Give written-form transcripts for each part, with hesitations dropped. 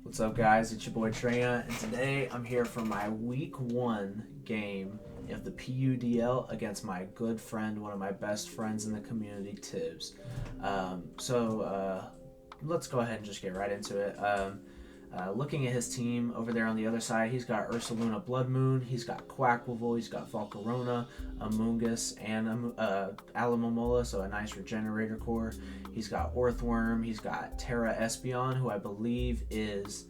What's up, guys? It's your boy Treya, and today I'm here for my week 1 game of the PUDL against my good friend, one of my best friends in the community, Tibbs. Let's go ahead and just get right into it. Looking at his team over there on the other side, he's got Ursaluna Blood Moon, he's got Quacklevolt, he's got Volcarona, Amoonguss, and Alamomola, so a nice regenerator core. He's got Orthworm, he's got Terra Espeon, who I believe is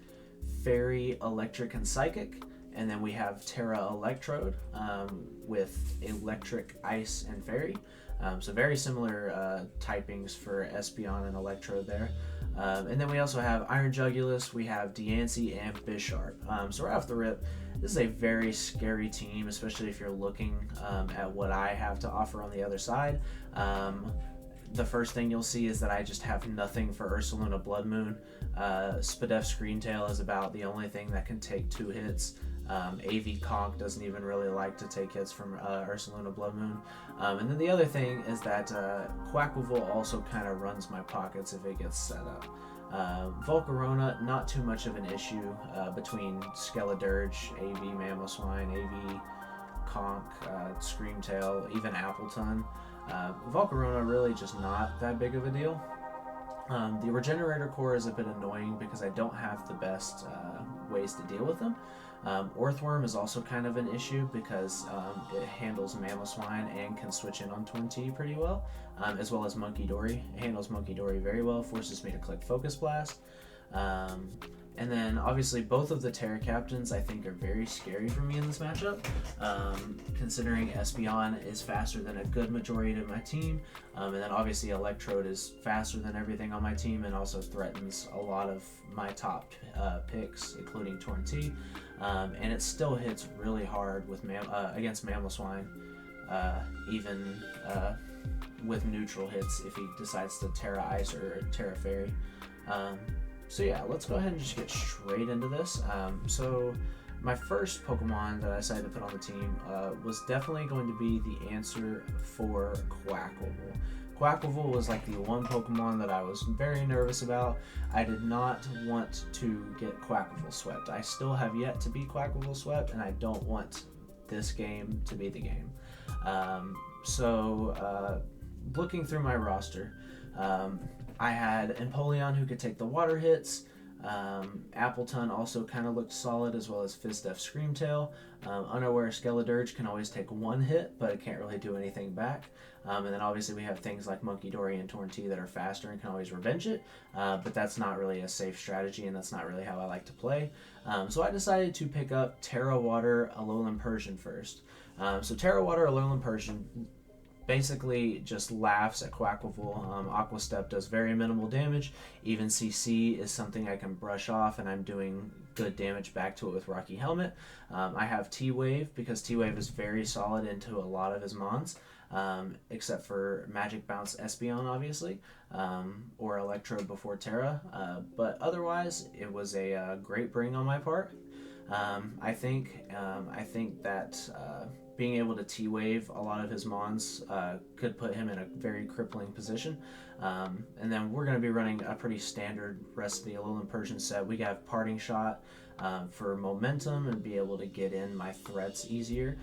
Fairy, Electric, and Psychic. And then we have Terra Electrode with Electric, Ice, and Fairy. So very similar typings for Espeon and Electrode there. And then we also have Iron Jugulus, we have Diancie, and Bisharp. So right off the rip, this is a very scary team, especially if you're looking at what I have to offer on the other side. The first thing you'll see is that I just have nothing for Ursaluna Blood Moon. Spadef Screentail is about the only thing that can take 2 hits. AV Conk doesn't even really like to take hits from Ursaluna Blood Moon. And then the other thing is that Quacklevolt also kind of runs my pockets if it gets set up. Volcarona, not too much of an issue between Skeledirge, AV Mamoswine, AV Conk, Screamtail, even Appleton. Volcarona really just not that big of a deal. The Regenerator Core is a bit annoying because I don't have the best ways to deal with them. Orthworm is also kind of an issue because it handles Mamoswine and can switch in on Twin pretty well, as well as Monkey Dory. It handles Monkey Dory very well, forces me to click Focus Blast. And then obviously both of the Terra Captains I think are very scary for me in this matchup, considering Espeon is faster than a good majority of my team, and then obviously Electrode is faster than everything on my team and also threatens a lot of my top picks, including Torn T, and it still hits really hard with against Mamoswine, even with neutral hits if he decides to Terra Ice or Terra Fairy. So yeah, let's go ahead and just get straight into this. So my first Pokemon that I decided to put on the team was definitely going to be the answer for Quacklevolt. Quacklevolt was like the one Pokemon that I was very nervous about. I did not want to get Quacklevolt swept. I still have yet to be Quacklevolt swept, and I don't want this game to be the game. Looking through my roster, I had Empoleon, who could take the water hits. Appleton also kind of looked solid, as well as Fizdef Screamtail. Unaware Skeledirge can always take 1 hit, but it can't really do anything back. And then obviously we have things like Monkey Dory and Torn T that are faster and can always revenge it, but that's not really a safe strategy, and that's not really how I like to play. So I decided to pick up Terra Water Alolan Persian first. So Terra Water Alolan Persian basically just laughs at Quacklevolt. Aqua Step does very minimal damage. Even CC is something I can brush off, and I'm doing good damage back to it with Rocky Helmet. I have T-Wave because T-Wave is very solid into a lot of his mons, except for Magic Bounce Espeon, obviously, or Electrode before Terra. But otherwise, it was a great bring on my part. I think that being able to T-Wave a lot of his mons could put him in a very crippling position. And then we're going to be running a pretty standard rest of the Alolan Persian set. We have Parting Shot for momentum and be able to get in my threats easier.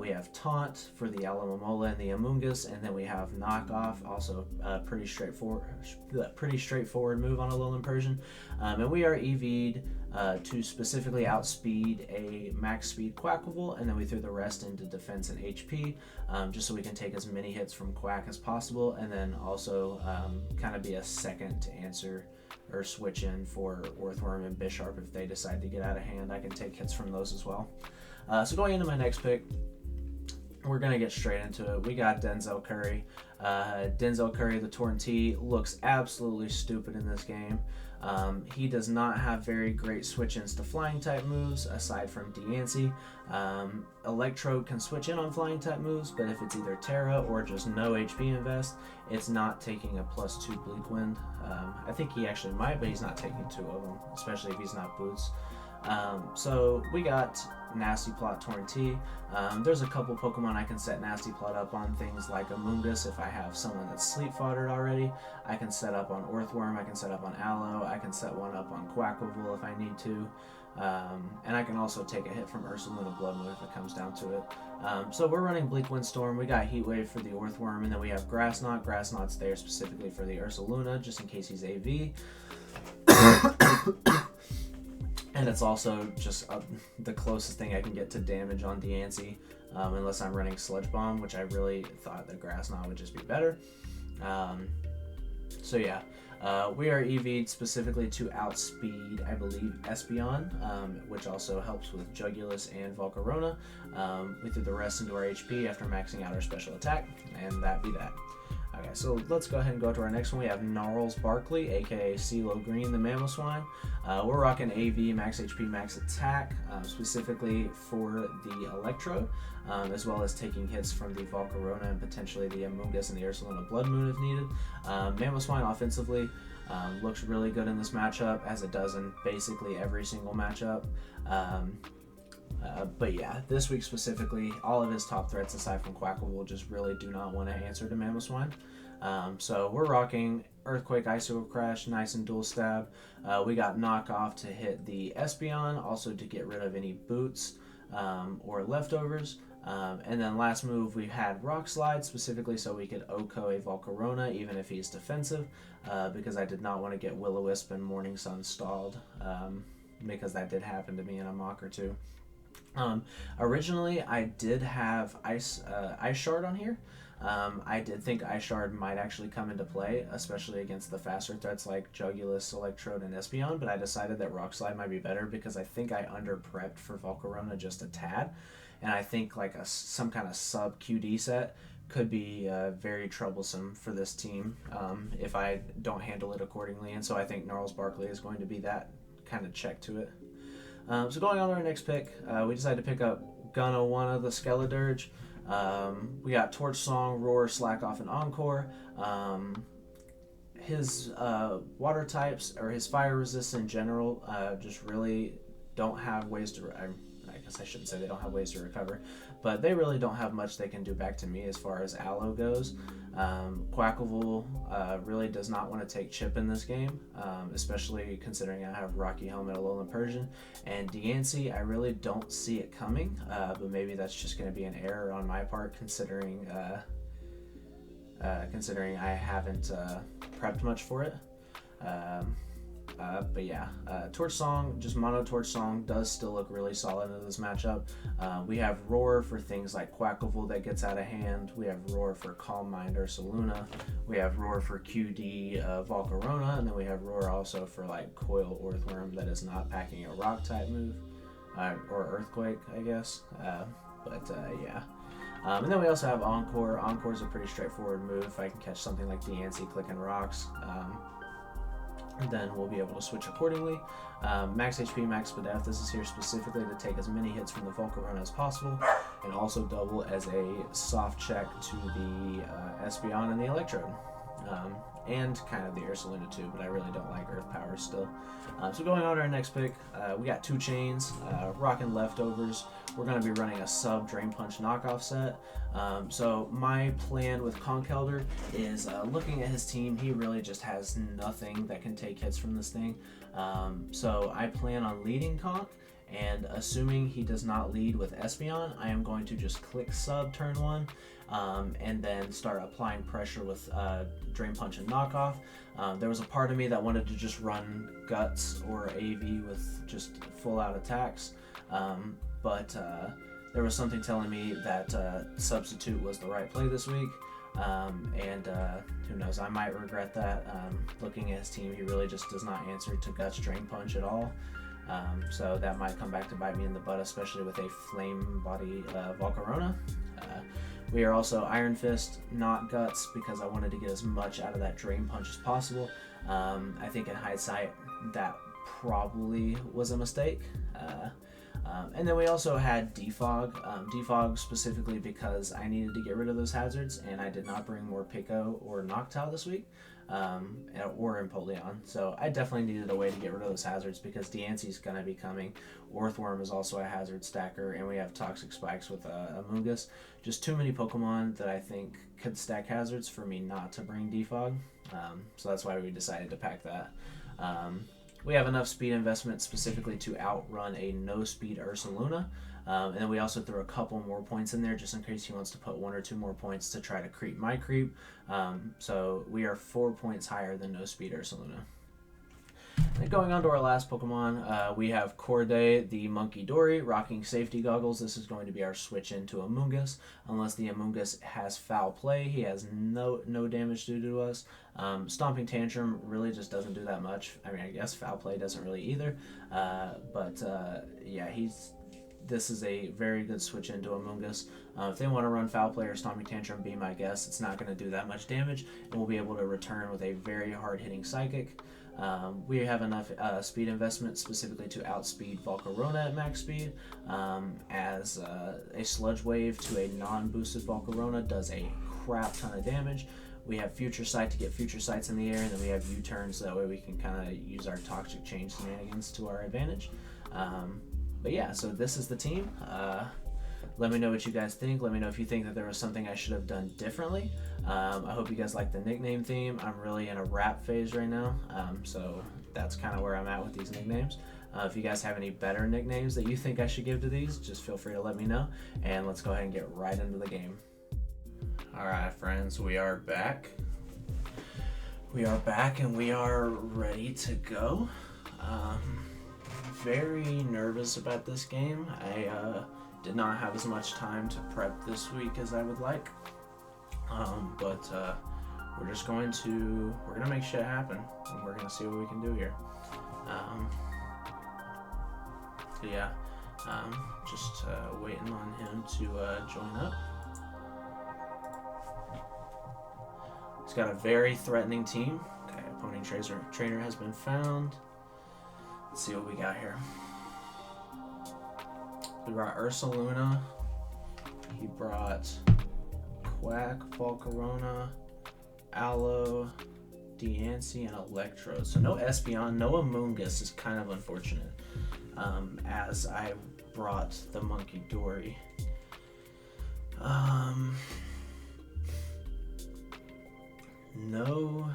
We have Taunt for the Alamomola and the Amoonguss, and then we have Knockoff, also a pretty straightforward move on Alolan Persian. And we are EV'd to specifically outspeed a max speed Quacklevolt, and then we threw the rest into defense and HP, just so we can take as many hits from Quack as possible, and then also kind of be a second answer or switch in for Orthworm and Bisharp if they decide to get out of hand. I can take hits from those as well. So going into my next pick, we're going to get straight into it. We got Denzel Curry. Denzel Curry, the Torn T, looks absolutely stupid in this game. He does not have very great switch-ins to flying-type moves, aside from Diancie. Electrode can switch in on flying-type moves, but if it's either Terra or just no HP invest, it's not taking a +2 Bleak Wind. I think he actually might, but he's not taking 2 of them, especially if he's not Boots. So we got Nasty Plot Torrentee. There's a couple Pokemon I can set Nasty Plot up on, things like Amoonguss if I have someone that's sleep foddered already. I can set up on Orthworm, I can set up on Aloe, I can set one up on Quacklevool if I need to. And I can also take a hit from Ursaluna Blood Moon if it comes down to it. So we're running Bleak Windstorm, we got Heat Wave for the Orthworm, and then we have Grass Knot. Grass Knot's there specifically for the Ursaluna, just in case he's AV. And it's also just the closest thing I can get to damage on Deancey, unless I'm running Sludge Bomb, which I really thought that Grass Knot would just be better. So yeah, we are EV'd specifically to outspeed, I believe, Espeon, which also helps with Jugulus and Volcarona. We threw the rest into our HP after maxing out our special attack, and that be that. Okay, so let's go ahead and go to our next one. We have Gnarls Barkley, aka CeeLo Green, the Mamoswine. We're rocking AV, max HP, max attack, specifically for the Electro, as well as taking hits from the Volcarona and potentially the Amoonguss and the Ursaluna Blood Moon if needed. Mamoswine offensively looks really good in this matchup, as it does in basically every single matchup. But yeah, this week specifically, all of his top threats aside from Quacklevool just really do not want to answer to Mamoswine. So we're rocking Earthquake, Icicle Crash, nice and dual stab. We got Knockoff to hit the Espeon, also to get rid of any boots or leftovers. And then last move we had Rock Slide, specifically so we could OHKO a Volcarona even if he's defensive, because I did not want to get Will-O-Wisp and Morning Sun stalled, because that did happen to me in a mock or two. Originally, I did have Ice Shard on here. I did think Ice Shard might actually come into play, especially against the faster threats like Jugulus, Electrode, and Espeon, but I decided that Rock Slide might be better because I think I under-prepped for Volcarona just a tad, and I think like some kind of sub-QD set could be very troublesome for this team if I don't handle it accordingly, and so I think Gnarls Barkley is going to be that kind of check to it. So going on to our next pick, we decided to pick up Gunna-Wanna, the Skeledirge. We got Torch Song, Roar, Slack Off, and Encore. His water types, or his fire resist in general, just really don't have ways to... I guess I shouldn't say they don't have ways to recover, but they really don't have much they can do back to me as far as Aloe goes. Quacklevool really does not want to take chip in this game, especially considering I have Rocky Helmet, Alolan Persian, and Deancey. I really don't see it coming, but maybe that's just going to be an error on my part, considering I haven't prepped much for it. But yeah, Torch Song, just mono Torch Song, does still look really solid in this matchup. We have Roar for things like Quacklevool that gets out of hand. We have Roar for Calm Mind Ursaluna. We have Roar for QD Volcarona, and then we have Roar also for like Coil Orthworm that is not packing a Rock type move, or Earthquake, I guess. Yeah. And then we also have Encore. Encore is a pretty straightforward move. If I can catch something like Deancey clicking rocks, then we'll be able to switch accordingly. Max HP, max Spadef. This is here specifically to take as many hits from the Volcarona as possible, and also double as a soft check to the Espeon and the Electrode. And kind of the Ursaluna too, but I really don't like Earth Power still. So going on to our next pick, we got 2 Chains, rocking Leftovers. We're going to be running a sub Drain Punch knockoff set. So my plan with Conkeldurr is looking at his team. He really just has nothing that can take hits from this thing. So I plan on leading Conk, and assuming he does not lead with Espeon, I am going to just click sub turn 1. And then start applying pressure with Drain Punch and Knockoff. There was a part of me that wanted to just run Guts or AV with just full out attacks, but there was something telling me that Substitute was the right play this week, and who knows, I might regret that. Looking at his team, he really just does not answer to Guts Drain Punch at all. So that might come back to bite me in the butt, especially with a Flame Body Volcarona. We are also Iron Fist, not Guts, because I wanted to get as much out of that Drain Punch as possible. I think in hindsight, that probably was a mistake. And then we also had DEFOG. DEFOG specifically because I needed to get rid of those hazards, and I did not bring more Pico or Noctowl this week. or Empoleon. So I definitely needed a way to get rid of those hazards because Deancey's going to be coming. Orthworm is also a hazard stacker, and we have Toxic Spikes with Amoonguss. Just too many Pokemon that I think could stack hazards for me not to bring DEFOG. So that's why we decided to pack that. We have enough speed investment specifically to outrun a no-speed Ursaluna. And then we also threw a couple more points in there just in case he wants to put 1 or 2 more points to try to creep my creep. So we are 4 points higher than no-speed Ursaluna. And going on to our last Pokemon, we have Corday, the Monkey Dory, rocking safety goggles. This is going to be our switch into Amoonguss. Unless the Amoonguss has foul play, he has no damage due to us. Stomping Tantrum really just doesn't do that much. I mean, I guess foul play doesn't really either. Yeah, this is a very good switch into Amoonguss. If they want to run Foul Play or Stomping Tantrum, be my guest. It's not going to do that much damage, and we'll be able to return with a very hard-hitting Psychic. We have enough speed investment specifically to outspeed Volcarona at max speed, as a Sludge Wave to a non-boosted Volcarona does a crap ton of damage. We have Future Sight to get Future Sights in the air, and then we have U-turns, so that way we can kind of use our Toxic Change shenanigans to our advantage. But yeah, so this is the team. Let me know what you guys think. Let me know if you think that there was something I should have done differently. I hope you guys like the nickname theme. I'm really in a rap phase right now, so that's kind of where I'm at with these nicknames. If you guys have any better nicknames that you think I should give to these, just feel free to let me know, and let's go ahead and get right into the game. Alright friends, we are back. We are back and we are ready to go. Very nervous about this game. I did not have as much time to prep this week as I would like, but we're just going to make shit happen, and we're gonna see what we can do here. Just waiting on him to join up. He's got a very threatening team. Okay, opponent trainer has been found. Let's see what we got here. We brought Ursaluna. He brought Quack, Volcarona, Aloe, Deancey, and Electrode. So no Espeon, no Amoonguss is kind of unfortunate. As I brought the Monkey Dory. No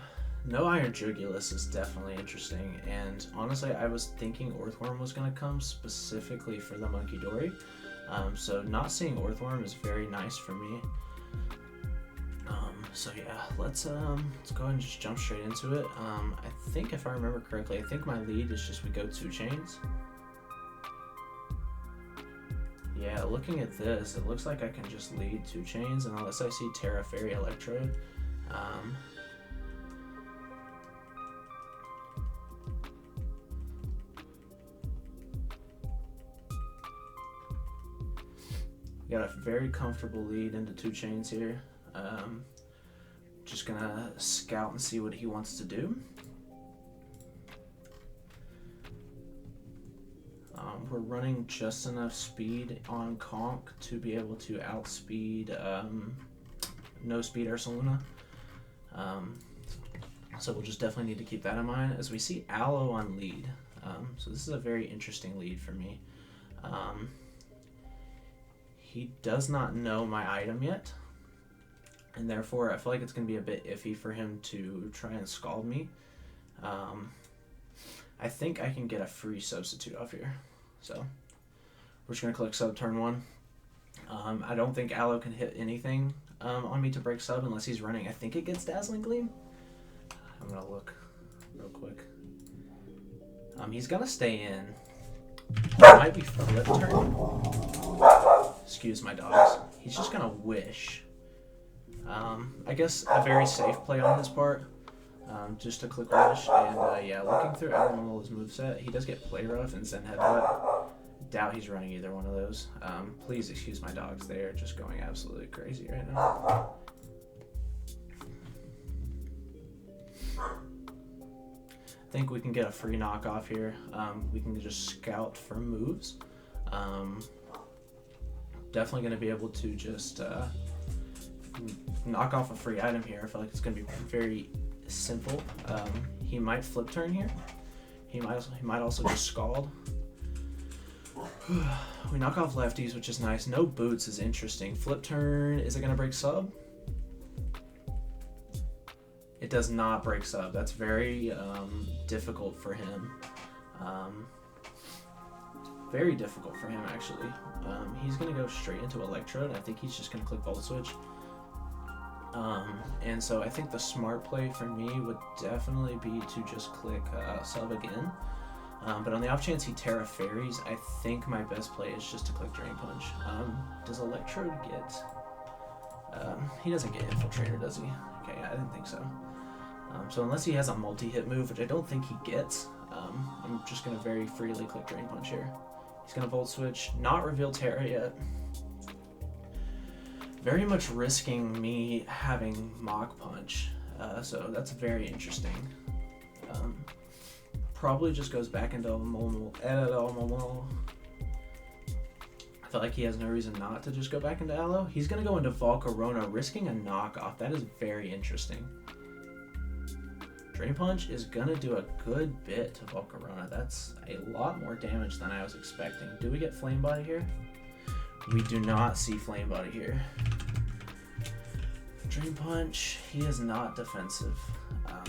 Iron Jugulus is definitely interesting, and honestly I was thinking Orthworm was going to come specifically for the Monkey Dory, so not seeing Orthworm is very nice for me. So yeah, let's go ahead and just jump straight into it. I think if I remember correctly, I think my lead is just we go 2 chains. Yeah, looking at this, it looks like I can just lead 2 chains unless I see Terra Fairy Electrode. Got a very comfortable lead into 2 chains here. Just gonna scout and see what he wants to do. We're running just enough speed on Conk to be able to outspeed no speed Ursaluna. So we'll just definitely need to keep that in mind as we see Aloe on lead. So this is a very interesting lead for me. He does not know my item yet, and therefore I feel like it's going to be a bit iffy for him to try and scald me. I think I can get a free substitute off here. So we're just going to click sub turn 1. I don't think Aloe can hit anything on me to break sub unless he's running. I think it gets Dazzling Gleam. I'm going to look real quick. He's going to stay in. It might be flip turn. Excuse my dogs. He's just going to wish. I guess a very safe play on his part. Just to click wish, and yeah, looking through Elemental's moveset, he does get Play Rough and Zen Headbutt. Doubt he's running either one of those. Please excuse my dogs, they are just going absolutely crazy right now. I think we can get a free knockoff here. We can just scout for moves. Definitely going to be able to just knock off a free item here. I feel like it's going to be very simple. He might flip turn here. He might also just Scald. We knock off lefties, which is nice. No boots is interesting. Flip turn, is it gonna break sub? It does not break sub. That's very difficult for him. Very difficult for him, actually. He's going to go straight into Electrode. I think he's just going to click Volt Switch. And so I think the smart play for me would definitely be to just click sub again. But on the off chance he Terra Fairies, I think my best play is just to click Drain Punch. Does Electrode get... he doesn't get Infiltrator, does he? Okay, I didn't think so. So unless he has a multi-hit move, which I don't think he gets, I'm just going to very freely click Drain Punch here. He's going to Volt Switch, not reveal Terra yet. Very much risking me having Mach Punch, so that's very interesting. Probably just goes back into Aloe. I feel like he has no reason not to just go back into Aloe. He's going to go into Volcarona, risking a knockoff. That is very interesting. Drain Punch is going to do a good bit to Volcarona. That's a lot more damage than I was expecting. Do we get Flame Body here? We do not see Flame Body here. Drain Punch, he is not defensive.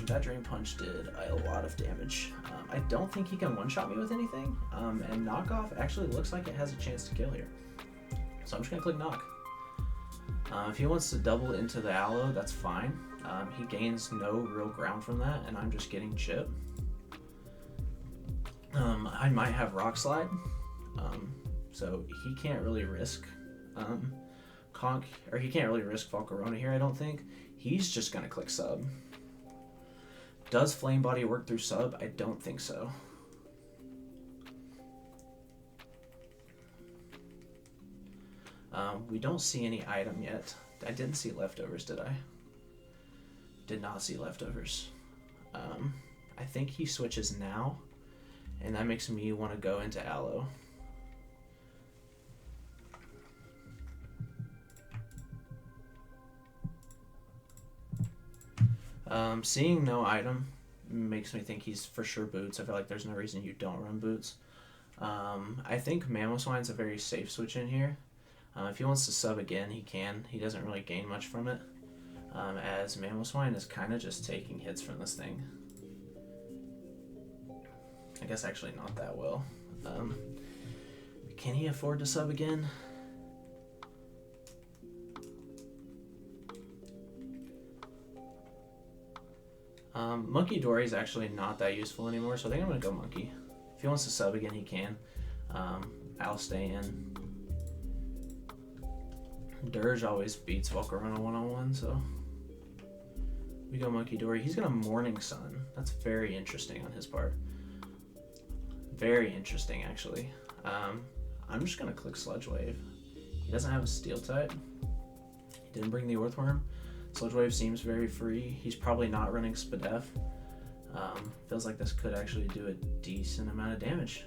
That Drain Punch did a lot of damage. I don't think he can one-shot me with anything. And Knockoff actually looks like it has a chance to kill here. So I'm just going to click Knock. If he wants to double into the Aloe, that's fine. He gains no real ground from that, and I'm just getting chip. I might have Rock Slide, so he can't really risk he can't really risk Volcarona here, I don't think. He's just gonna click sub. Does Flame Body work through sub? I don't think so. We don't see any item yet. I didn't see leftovers, did I? Did not see leftovers. I think he switches now, and that makes me want to go into Aloe. Seeing no item makes me think he's for sure boots. I feel like there's no reason you don't run boots. I think Mamoswine's a very safe switch in here. If he wants to sub again, he can. He doesn't really gain much from it, as Mamoswine is kind of just taking hits from this thing. I guess actually not that well. Can he afford to sub again? Monkey Dory is actually not that useful anymore, so I think I'm going to go Monkey. If he wants to sub again, he can. I'll stay in. Dirge always beats Volcarona one-on-one, so we go Monkey Dory. He's going to Morning Sun. That's very interesting on his part. Very interesting, actually. I'm just going to click Sludge Wave. He doesn't have a Steel type. He didn't bring the Earthworm. Sludge Wave seems very free. He's probably not running Spadef. Feels like this could actually do a decent amount of damage.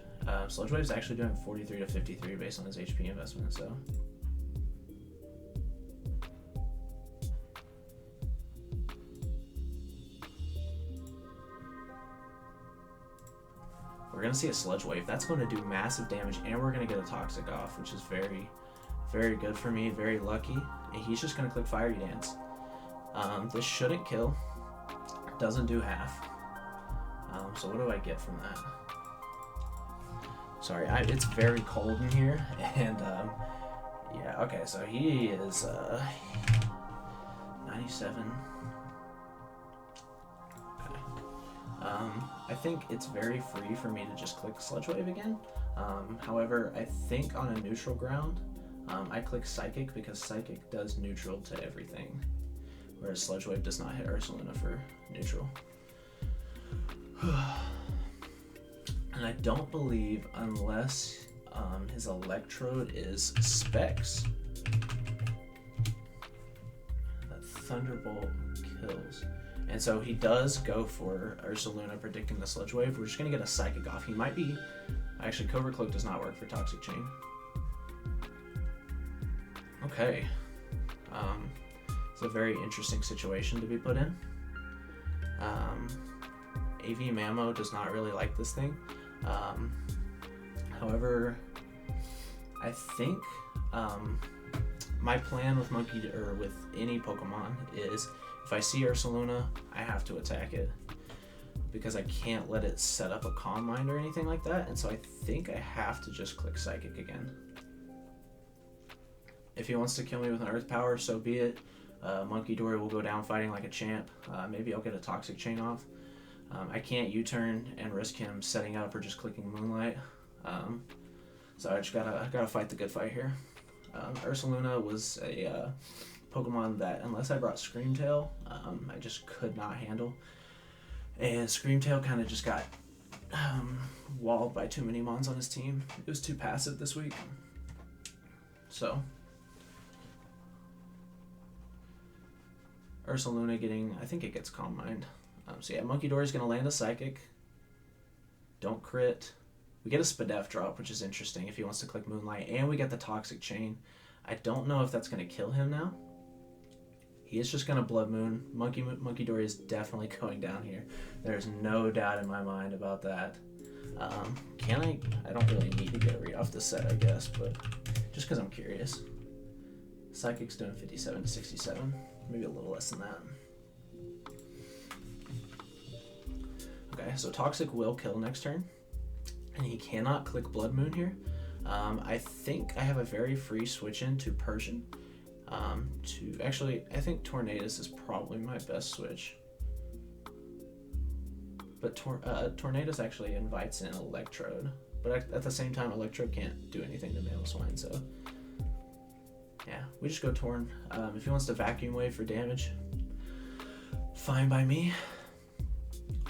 Sludge Wave's actually doing 43 to 53 based on his HP investment, so. We're going to see a Sludge Wave. That's going to do massive damage, and we're going to get a Toxic off, which is very, very good for me. Very lucky. And he's just going to click Fiery Dance. This shouldn't kill. Doesn't do half. So what do I get from that? Sorry, it's very cold in here, and yeah, okay, so he is 97. Okay. I think it's very free for me to just click Sludge Wave again. However, I think on a neutral ground, I click Psychic because Psychic does neutral to everything, whereas Sludge Wave does not hit Ursaluna for neutral. And I don't believe, unless his Electrode is Specs, that Thunderbolt kills. And so he does go for Ursaluna, predicting the Sludge Wave. We're just going to get a Psychic off. He might be... Actually, Covert Cloak does not work for Toxic Chain. Okay. It's a very interesting situation to be put in. AV Mammo does not really like this thing. However, I think my plan with with any Pokemon is if I see Ursaluna, I have to attack it because I can't let it set up a Calm Mind or anything like that, and so I think I have to just click Psychic again. If he wants to kill me with an Earth Power, so be it. Monkey Dory will go down fighting like a champ. Maybe I'll get a Toxic Chain off. I can't U-turn and risk him setting up or just clicking Moonlight. So I just gotta fight the good fight here. Ursaluna was a Pokemon that, unless I brought Screamtail, I just could not handle. And Screamtail kind of just got walled by too many Mons on his team. It was too passive this week. So Ursaluna getting, I think it gets Calm Mind. So yeah, Monkey Dory's going to land a Psychic. Don't crit. We get a Spadef drop, which is interesting if he wants to click Moonlight, and we get the Toxic Chain. I don't know if that's going to kill him now. He is just going to Blood Moon. Monkey Dory is definitely going down here. There's no doubt in my mind about that. Can I? I don't really need to get a read off this set, I guess, but just because I'm curious. Psychic's doing 57 to 67. Maybe a little less than that. Okay, so Toxic will kill next turn. And he cannot click Blood Moon here. I think I have a very free switch in to Persian. Actually, I think Tornadus is probably my best switch. But Tornadus actually invites in Electrode. But at the same time, Electrode can't do anything to Mamoswine, so yeah, we just go Torn. If he wants to Vacuum Wave for damage, fine by me.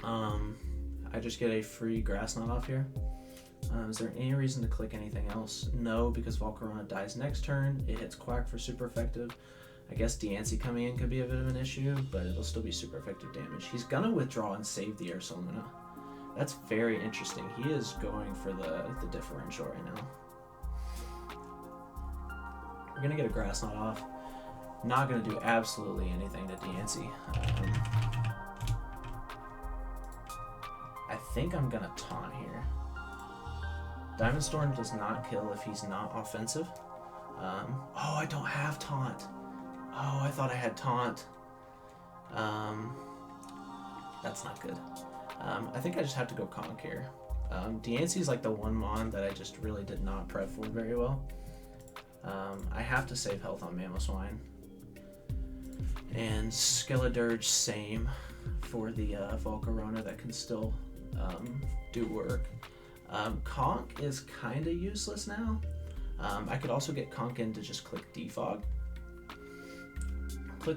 I just get a free Grass Knot off here. Is there any reason to click anything else? No, because Volcarona dies next turn. It hits Quack for super effective. I guess Diancie coming in could be a bit of an issue, but it'll still be super effective damage. He's gonna withdraw and save the Ursaluna. That's very interesting. He is going for the differential right now. We're gonna get a Grass Knot off. Not gonna do absolutely anything to Diancie. I think I'm gonna Taunt here. Diamond Storm does not kill if he's not offensive. Oh, I don't have Taunt. Oh, I thought I had Taunt. That's not good. I think I just have to go Conk here. Diancie is like the one Mon that I just really did not prep for very well. I have to save health on Mamoswine. And Skeledirge, same for the Volcarona that can still do work. Conk is kind of useless now. I could also get Conk in to just click DEFOG.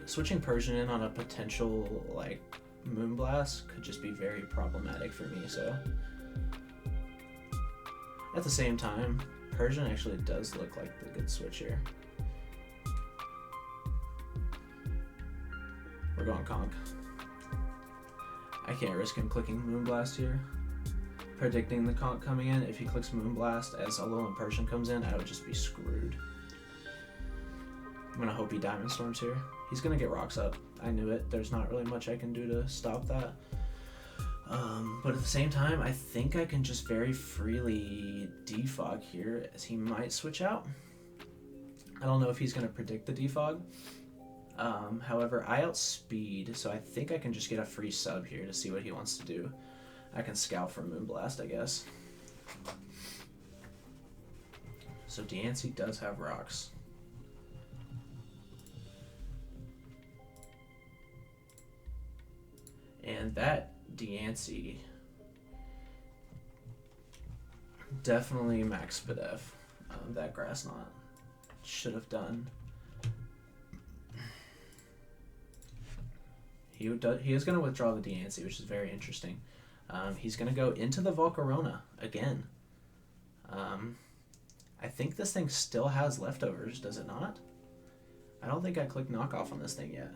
Switching Persian in on a potential like Moonblast could just be very problematic for me, so at the same time, Persian actually does look like the good switch here. We're going Conk. I can't risk him clicking Moonblast here. Predicting the Conk coming in, if he clicks Moonblast as Alolan Persian comes in, I would just be screwed. I'm gonna hope he Diamond Storms here. He's gonna get Rocks up. I knew it. There's not really much I can do to stop that. But at the same time, I think I can just very freely DEFOG here, as he might switch out. I don't know if he's gonna predict the DEFOG. However, I outspeed, so I think I can just get a free sub here to see what he wants to do. I can scout for Moonblast, I guess. So Diancie does have Rocks. And that Diancie definitely max Spadef. That Grass Knot should have done. He is going to withdraw the Diancie, which is very interesting. He's going to go into the Volcarona again. I think this thing still has leftovers, does it not? I don't think I clicked knockoff on this thing yet.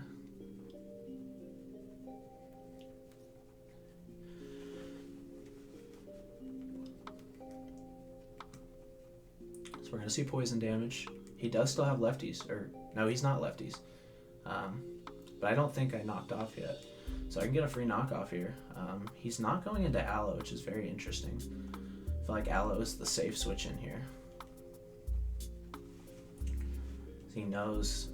So we're going to see poison damage. He does still have lefties, or no, he's not lefties. But I don't think I knocked off yet. So I can get a free knockoff here. He's not going into Aloe, which is very interesting. I feel like Aloe is the safe switch in here. He knows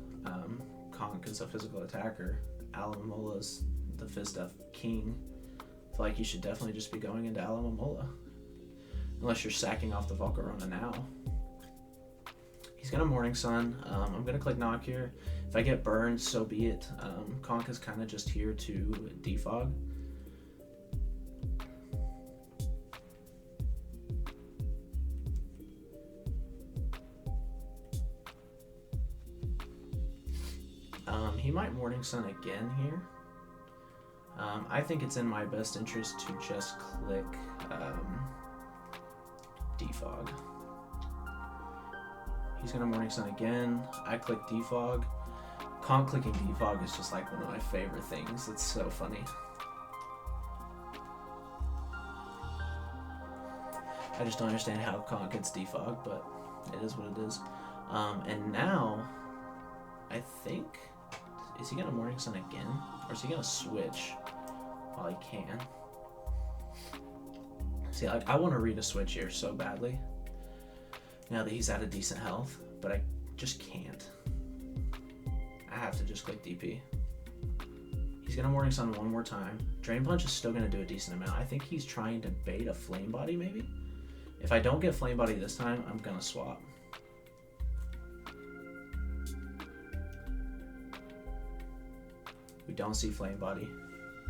Conk is a physical attacker. Alamomola's the Fizdef king. I feel like he should definitely just be going into Alamomola. Unless you're sacking off the Volcarona now. He's gonna Morning Sun. I'm gonna click knock here. If I get burned, so be it. Conk is kind of just here to defog. He might Morning Sun again here. I think it's in my best interest to just click defog. He's gonna Morning Sun again. I click defog. Conk clicking defog is just like one of my favorite things. It's so funny. I just don't understand how Conk gets defog, but it is what it is. And now, I think, is he gonna Morning Sun again? Or is he gonna switch while he can? See, like, I want to read a switch here so badly. Now that he's at a decent health, but I just can't. I have to just click DP. He's gonna Morning Sun one more time. Drain Punch is still gonna do a decent amount. I think he's trying to bait a Flame Body maybe? If I don't get Flame Body this time, I'm gonna swap. We don't see Flame Body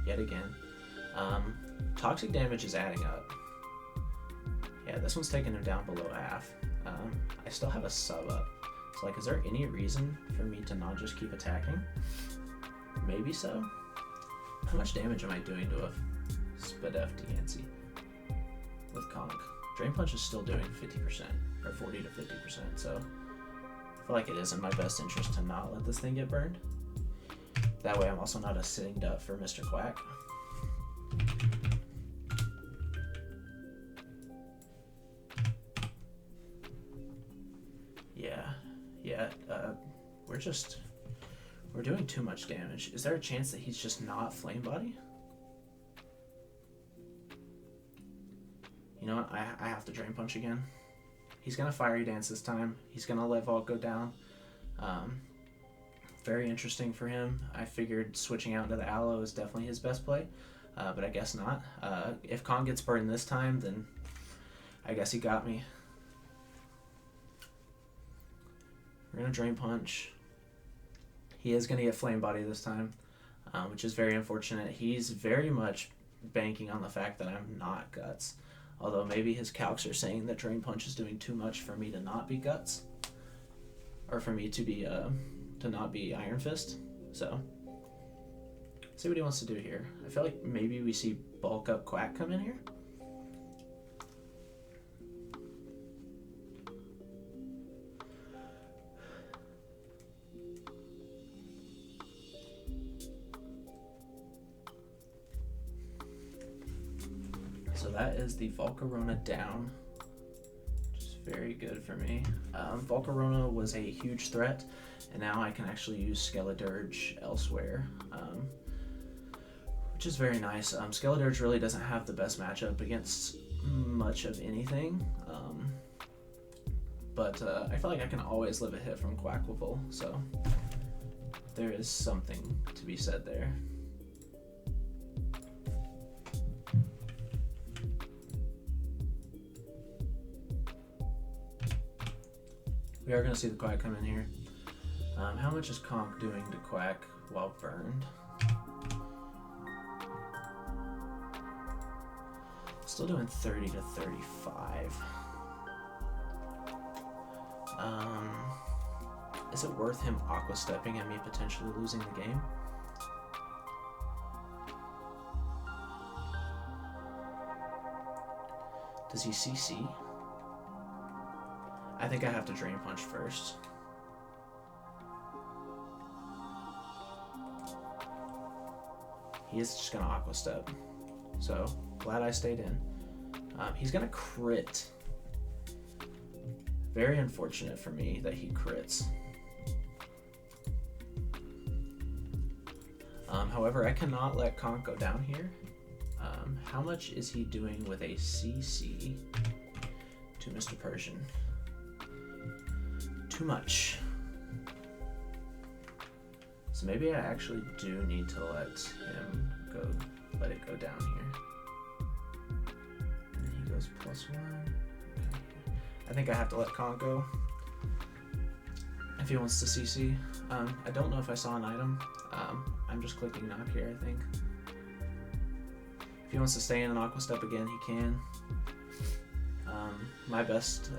yet again. Toxic damage is adding up. Yeah, this one's taking him down below half. I still have a sub up. So, like, is there any reason for me to not just keep attacking? Maybe so. How much damage am I doing to a Spadef Diancie with Conk? Drain Punch is still doing 50%, or 40 to 50%, so I feel like it is in my best interest to not let this thing get burned. That way I'm also not a sitting duck for Mr. Quack. We're doing too much damage. Is there a chance that he's just not Flame Body? You know what? I have to Drain Punch again. He's gonna Fiery Dance this time. He's gonna let Vault go down. Very interesting for him. I figured switching out into the Aloe is definitely his best play, but I guess not. If Conk gets burned this time, then I guess he got me. We're gonna Drain Punch. He is gonna get Flame Body this time, which is very unfortunate. He's very much banking on the fact that I'm not Guts. Although maybe his calcs are saying that Drain Punch is doing too much for me to not be Guts. Or for me to be to not be Iron Fist. So let's see what he wants to do here. I feel like maybe we see Bulk Up Quack come in here. So that is the Volcarona down, which is very good for me. Volcarona was a huge threat, and now I can actually use Skeledirge elsewhere, which is very nice. Skeledirge really doesn't have the best matchup against much of anything, but I feel like I can always live a hit from Quacklevolt, so there is something to be said there. We are going to see the Quack come in here. How much is Conk doing to Quack while burned? Still doing 30 to 35. Is it worth him Aqua Stepping and me potentially losing the game? Does he CC? I think I have to Drain Punch first. He is just gonna Aqua Step. So, glad I stayed in. He's gonna crit. Very unfortunate for me that he crits. However, I cannot let Conk go down here. How much is he doing with a CC to Mr. Persian? Too much. So maybe I actually do need to let it go down here. And he goes +1. Okay. I think I have to let Conk go if he wants to CC. I don't know if I saw an item. I'm just clicking knock here, I think. If he wants to stay in an Aqua Step again, he can. My best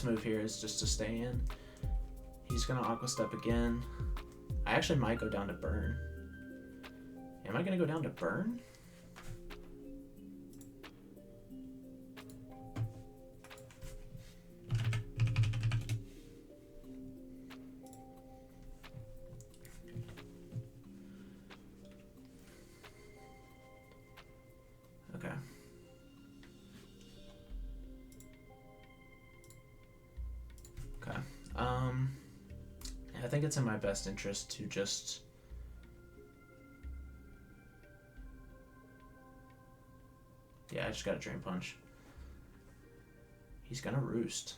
move here is just to stay in. He's gonna Aqua Step again. I actually might go down to burn. Am I gonna go down to burn? Okay. Okay. I think it's in my best interest to just I just got a Drain Punch. He's gonna roost.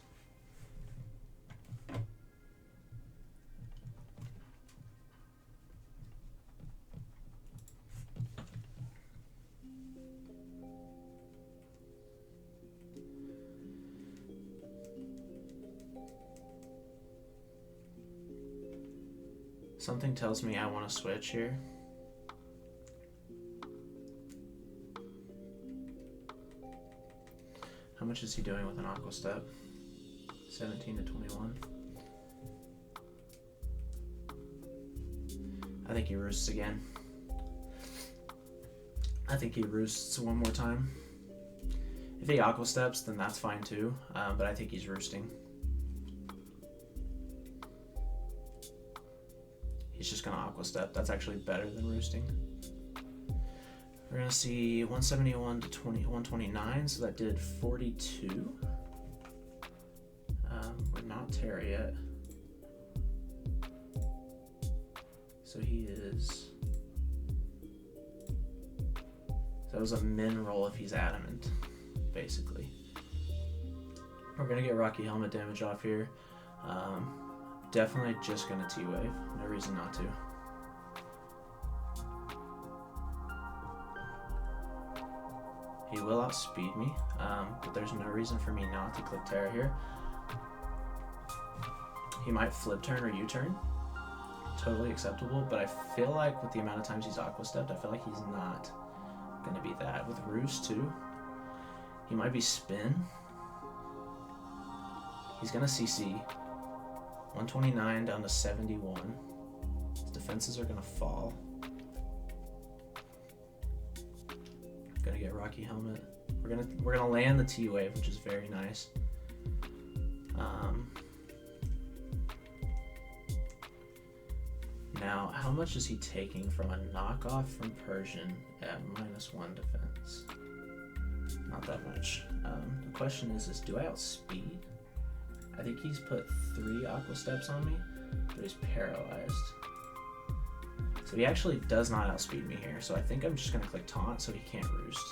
Something tells me I want to switch here. How much is he doing with an Aqua Step? 17 to 21. I think he roosts again. I think he roosts one more time. If he Aqua Steps, then that's fine too, but I think he's roosting. He's just gonna Aqua Step. That's actually better than roosting. We're gonna see 171 to 129, so that did 42. We're not Terra yet. So he is. That was a min roll if he's adamant, basically. We're gonna get Rocky Helmet damage off here. Definitely just gonna T-Wave. No reason not to. He will outspeed me, but there's no reason for me not to click Terra here. He might flip turn or U-turn. Totally acceptable, but I feel like with the amount of times he's Aqua Stepped, I feel like he's not gonna be that. With Roost too, he might be Spin. He's gonna CC. 129 down to 71. His defenses are gonna fall. Gonna get Rocky Helmet. We're gonna land the T-Wave, which is very nice. Now, how much is he taking from a knockoff from Persian at -1 defense? Not that much. The question is do I outspeed? I think he's put 3 Aqua Steps on me, but he's paralyzed. So he actually does not outspeed me here, so I think I'm just gonna click Taunt so he can't roost.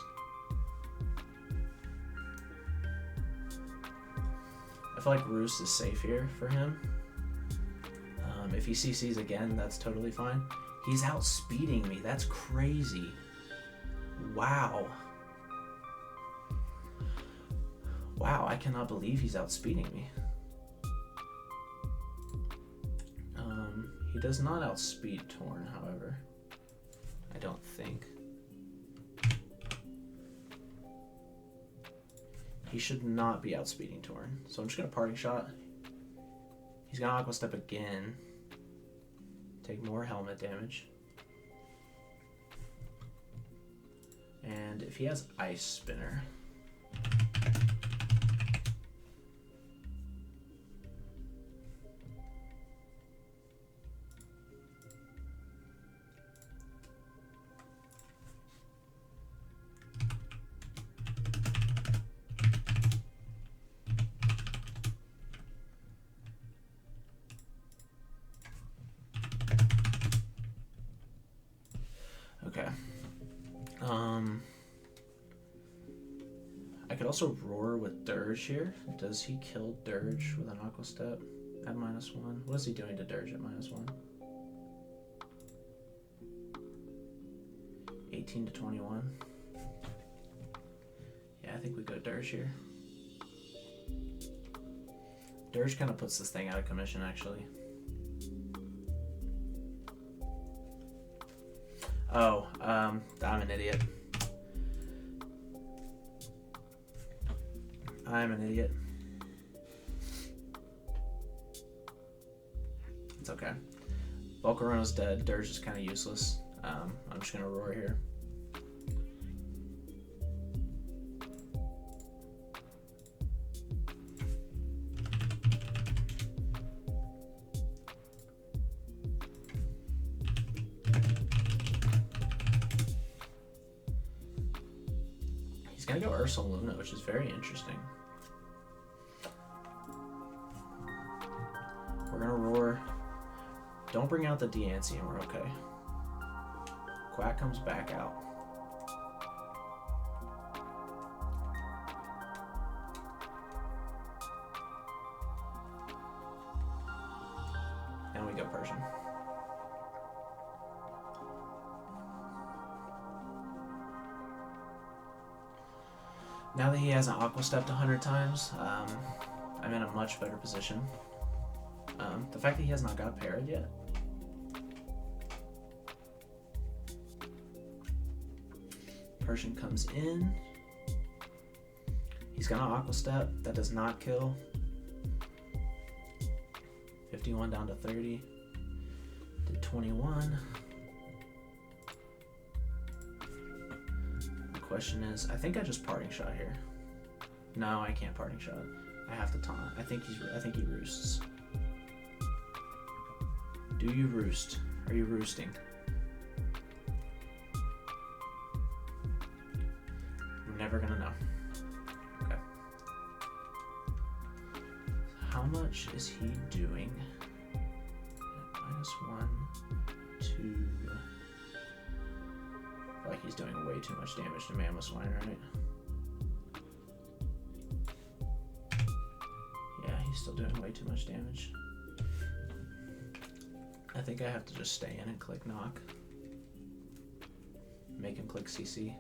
I feel like roost is safe here for him. If he CCs again, that's totally fine. He's outspeeding me, that's crazy. Wow. Wow, I cannot believe he's outspeeding me. He does not outspeed Torn, however. I don't think. He should not be outspeeding Torn. So I'm just gonna Parting Shot. He's gonna Aqua Step again. Take more helmet damage. And if he has Ice Spinner, could also roar with Dirge here. Does he kill Dirge with an Aqua Step at -1? What is he doing to Dirge at -1? 18 to 21. Yeah, I think we go Dirge here. Dirge kind of puts this thing out of commission, actually. Oh, I'm an idiot. I'm an idiot. It's okay. Volcarona's dead. Dirge is kind of useless. I'm just gonna roar here. He's gonna go Ursa Luna, which is very interesting. We're gonna roar. Don't bring out the Deancey and we're okay. Quack comes back out. And we go Persian. Now that he hasn't Aqua Stepped 100 times, I'm in a much better position. The fact that he has not got parried yet. Persian comes in. He's gonna Aqua Step. That does not kill. 51 down to 30. Did 21. The question is, I think I just parting shot here. No, I can't parting shot. I have to taunt. I think he roosts. Do you roost? Are you roosting? We're never gonna know. Okay. How much is he doing? -1, 2. I feel like he's doing way too much damage to Mammoth Swine, right? Yeah, he's still doing way too much damage. I think I have to just stay in and click knock. Make him click CC.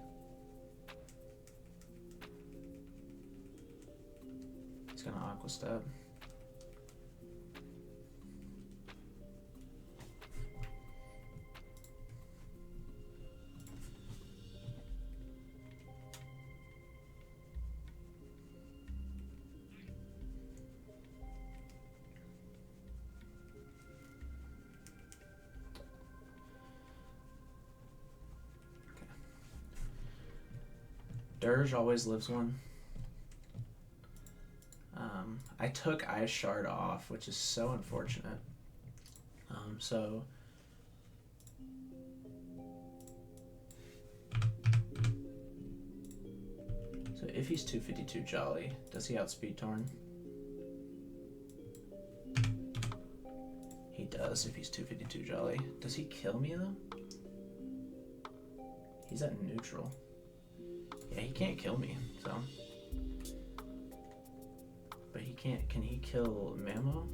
He's gonna Aqua Step. Dirge always lives one. I took Ice Shard off, which is so unfortunate. So if he's 252 Jolly, does he outspeed Torn? He does if he's 252 Jolly. Does he kill me though? He's at neutral. Yeah, he can't kill me, so. But he can't. Can he kill Mamo?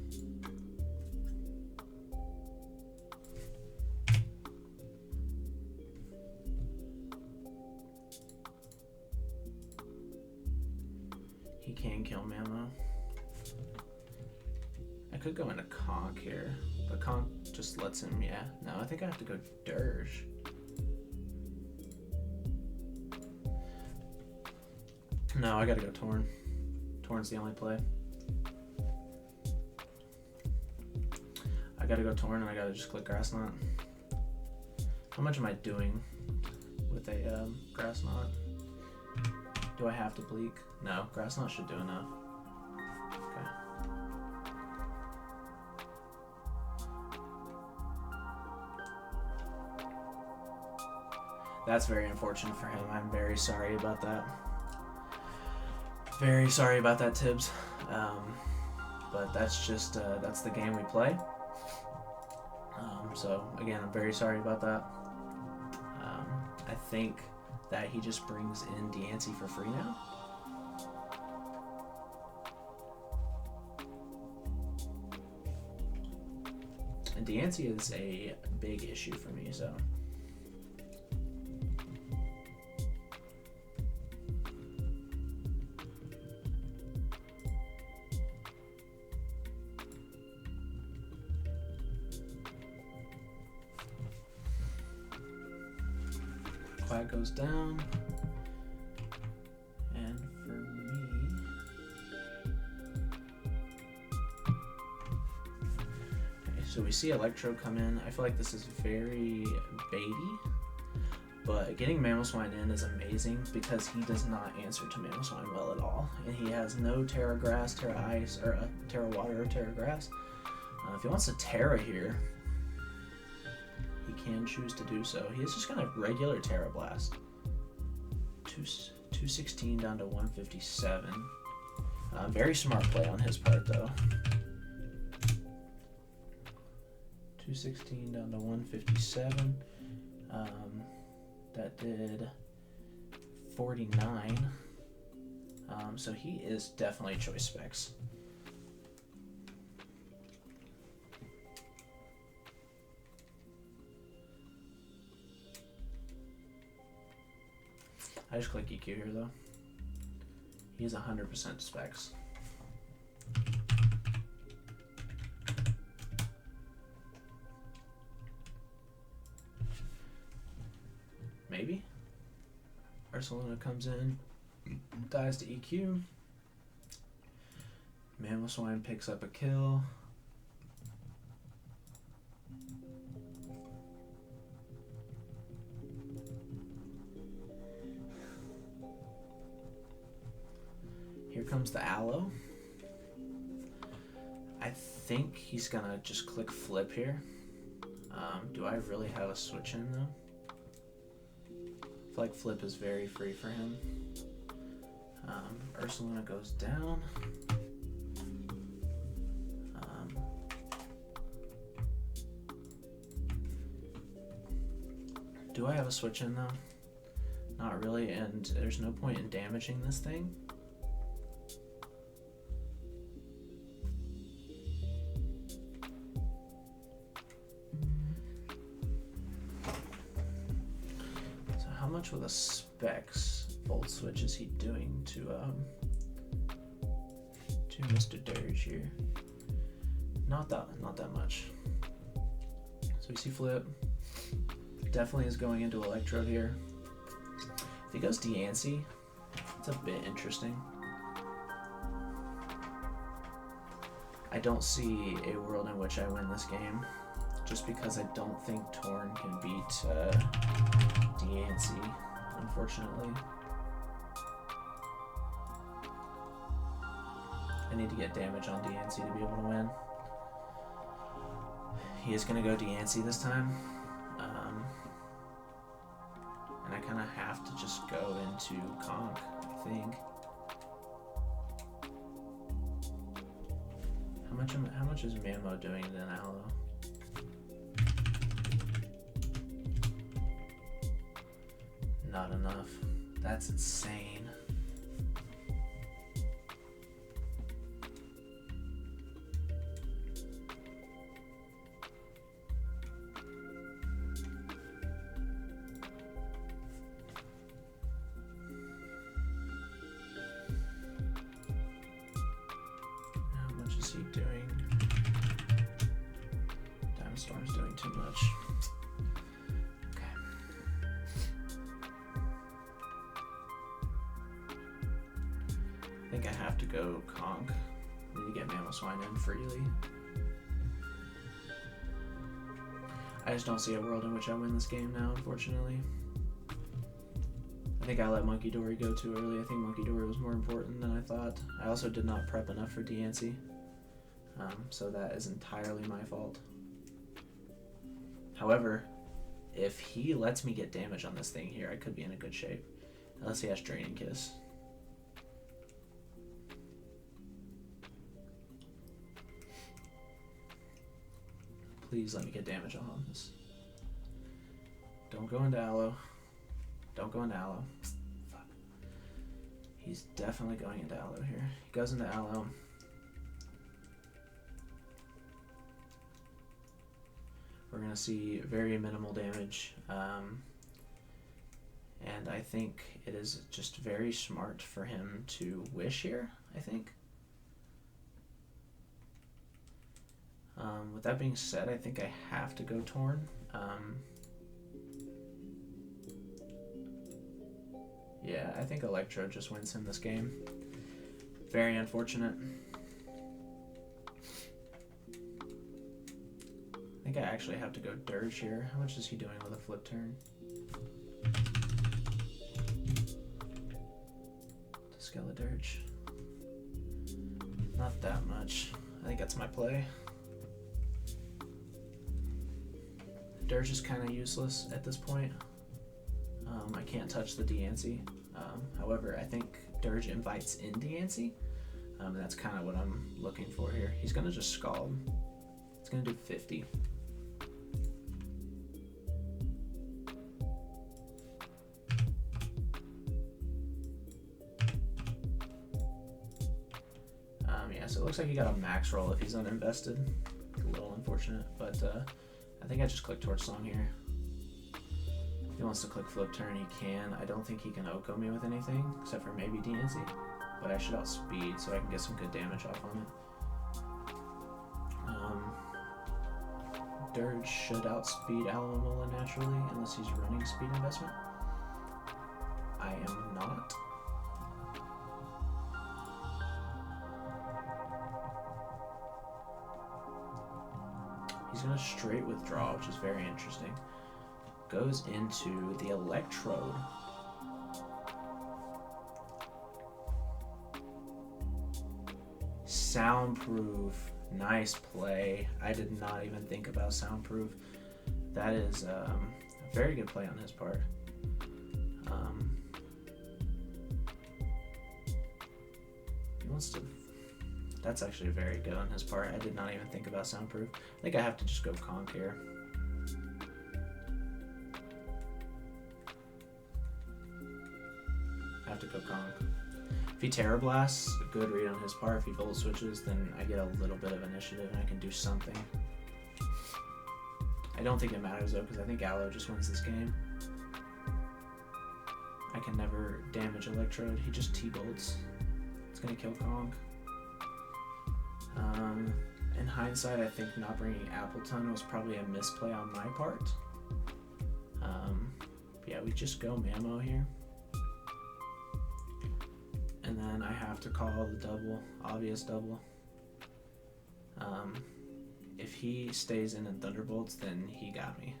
He can kill Mamo. I could go into Conk here, but Conk just lets him. Yeah, no, I think I have to go Dirge. No, I gotta go Torn. Torn's the only play. I gotta go Torn and I gotta just click Grass Knot. How much am I doing with a Grass Knot? Do I have to Bleak? No, Grass Knot should do enough. Okay. That's very unfortunate for him. I'm very sorry about that. Very sorry about that, Tibbs. But that's just, that's the game we play. So, again, I'm very sorry about that. I think that he just brings in Deancey for free now. Deancey is a big issue for me, so. Quack goes down. And for me, okay, so we see Electro come in. I feel like this is very baity, but getting Mamoswine in is amazing because he does not answer to Mamoswine well at all. And he has no Terra Grass, Terra Ice, or Terra Water, or Terra Grass. If he wants to Terra here, he can choose to do so. He is just going to regular Terra Blast. 216 down to 157. Very smart play on his part, though. 216 down to 157. That did 49. So he is definitely choice specs. I just click EQ here though. He's 100% specs. Maybe. Ursaluna comes in, dies to EQ. Mamoswine picks up a kill. Here comes the Aloe. I think he's gonna just click flip here. Do I really have a switch in though? I feel like flip is very free for him. Ursaluna goes down. Do I have a switch in though? Not really, and there's no point in damaging this thing. How much with a specs volt switch is he doing to Mr. Dirge here? Not that much. So we see flip. Definitely is going into Electro here. If he goes Deancey, it's a bit interesting. I don't see a world in which I win this game, just because I don't think Torn can beat Deancey, unfortunately. I need to get damage on Deancey to be able to win. He is going to go Deancey this time. And I kind of have to just go into Conk, I think. How much is Mamo doing to an Aloe? Not enough. That's insane. How much is he doing? Diamond Storm's doing too much. I think I have to go Conk. I need to get Mamoswine in freely. I just don't see a world in which I win this game now, unfortunately. I think I let Monkey Dory go too early. I think Monkey Dory was more important than I thought. I also did not prep enough for Deancey. So that is entirely my fault. However, if he lets me get damage on this thing here, I could be in a good shape. Unless he has Draining Kiss. Please let me get damage on this. Don't go into Aloe. Don't go into Aloe. Fuck. He's definitely going into Aloe here. He goes into Aloe. we're going to see very minimal damage. And I think it is just very smart for him to wish here, I think. With that being said, I think I have to go Torn. Yeah, I think Electro just wins him this game. Very unfortunate. I think I actually have to go Dirge here. How much is he doing with a flip turn? Skeledirge. Not that much. I think that's my play. Dirge is kind of useless at this point. I can't touch the Deancey. However, I think Dirge invites in Deancey. And that's kind of what I'm looking for here. He's going to just Scald. It's going to do 50. Yeah, so it looks like he got a max roll if he's uninvested. A little unfortunate, but I think I just click towards Song here. If he wants to click Flip Turn, he can. I don't think he can Oko me with anything, except for maybe DNC. But I should outspeed so I can get some good damage off on it. Dirge should outspeed Alomomola naturally, unless he's running speed investment. I am not. He's going to straight withdraw, which is very interesting. Goes into the Electrode. Soundproof. Nice play. I did not even think about Soundproof. That is a very good play on his part. He wants to... That's actually very good on his part. I did not even think about Soundproof. I think I have to just go Conk here. I have to go Conk. If he Terra Blasts, a good read on his part. If he Volt Switches, then I get a little bit of initiative and I can do something. I don't think it matters though, because I think Aloe just wins this game. I can never damage Electrode. He just T-Bolts. It's going to kill Conk. In hindsight, I think not bringing Appleton was probably a misplay on my part. Yeah, we just go Mamo here. And then I have to call the double, obvious double. If he stays in and Thunderbolts, then he got me.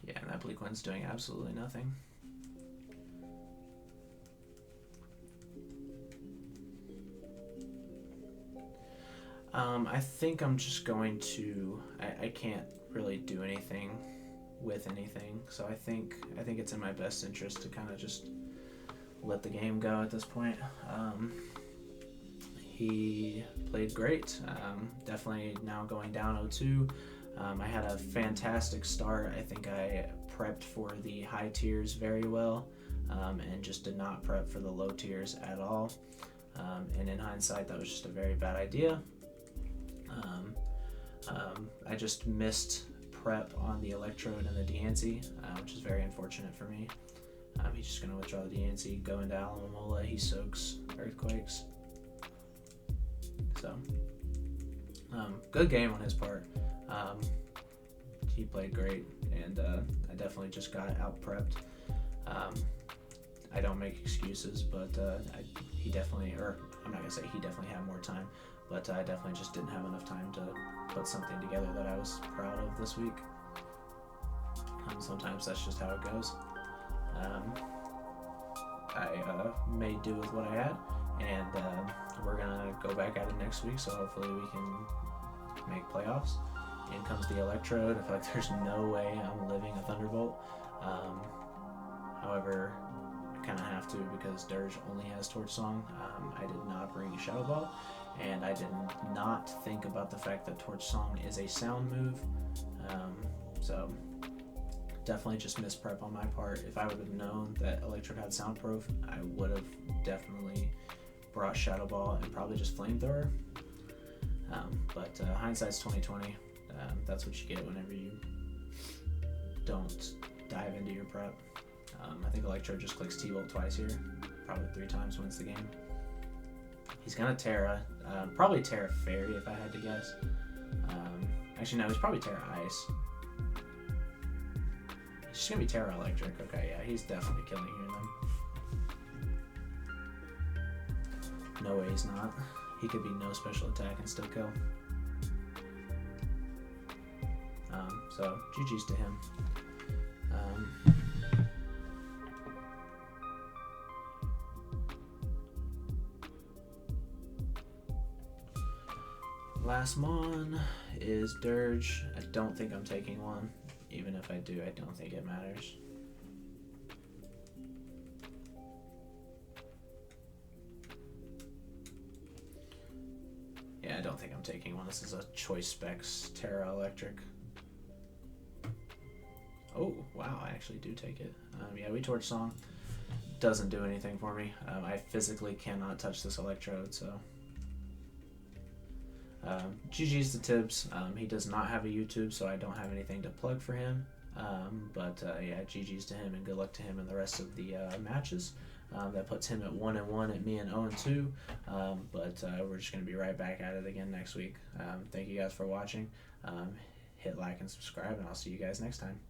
Yeah, and that Bleakwind's doing absolutely nothing. I think I'm just going to... I can't really do anything with anything, so I think it's in my best interest to kind of just let the game go at this point. He played great. Definitely now going down 0-2. I had a fantastic start. I think I prepped for the high tiers very well, and just did not prep for the low tiers at all. And in hindsight, that was just a very bad idea. I just missed prep on the Electrode and the Deancey, which is very unfortunate for me. He's just going to withdraw the Deancey, go into Alomomola, he soaks Earthquakes. So, good game on his part. He played great, and I definitely just got out prepped. I don't make excuses, but he definitely, or I'm not gonna say he definitely had more time, but I definitely just didn't have enough time to put something together that I was proud of this week. Sometimes that's just how it goes. I made do with what I had, and we're gonna go back at it next week. So hopefully we can make playoffs. In comes the Electrode. I feel like there's no way I'm living a Thunderbolt. However, I kind of have to because Dirge only has Torch Song. I did not bring a Shadow Ball, and I did not think about the fact that Torch Song is a sound move. So definitely just misprep on my part. If I would have known that Electrode had soundproof, I would have definitely brought Shadow Ball and probably just Flamethrower. But hindsight's 2020. That's what you get whenever you don't dive into your prep. I think Electrode just clicks T-Bolt twice here, probably 3 times, wins the game. He's gonna Terra, probably Terra Fairy if I had to guess. Actually no, he's probably Terra Ice. He's just gonna be Terra Electric. Okay, yeah, he's definitely killing here then. No way he's not. He could be no special attack and still kill. So GG's to him. Last mon is Dirge. I don't think I'm taking one. Even if I do, I don't think it matters. Yeah, I don't think I'm taking one. This is a Choice Specs Terra Electric. Oh, wow, I actually do take it. Yeah, we Torch Song. Doesn't do anything for me. I physically cannot touch this Electrode, so... GG's to Tibbs. He does not have a YouTube, so I don't have anything to plug for him. Yeah, GG's to him, and good luck to him in the rest of the matches. That puts him at 1-1 and me at 0-2. We're just going to be right back at it again next week. Thank you guys for watching. Hit like and subscribe, and I'll see you guys next time.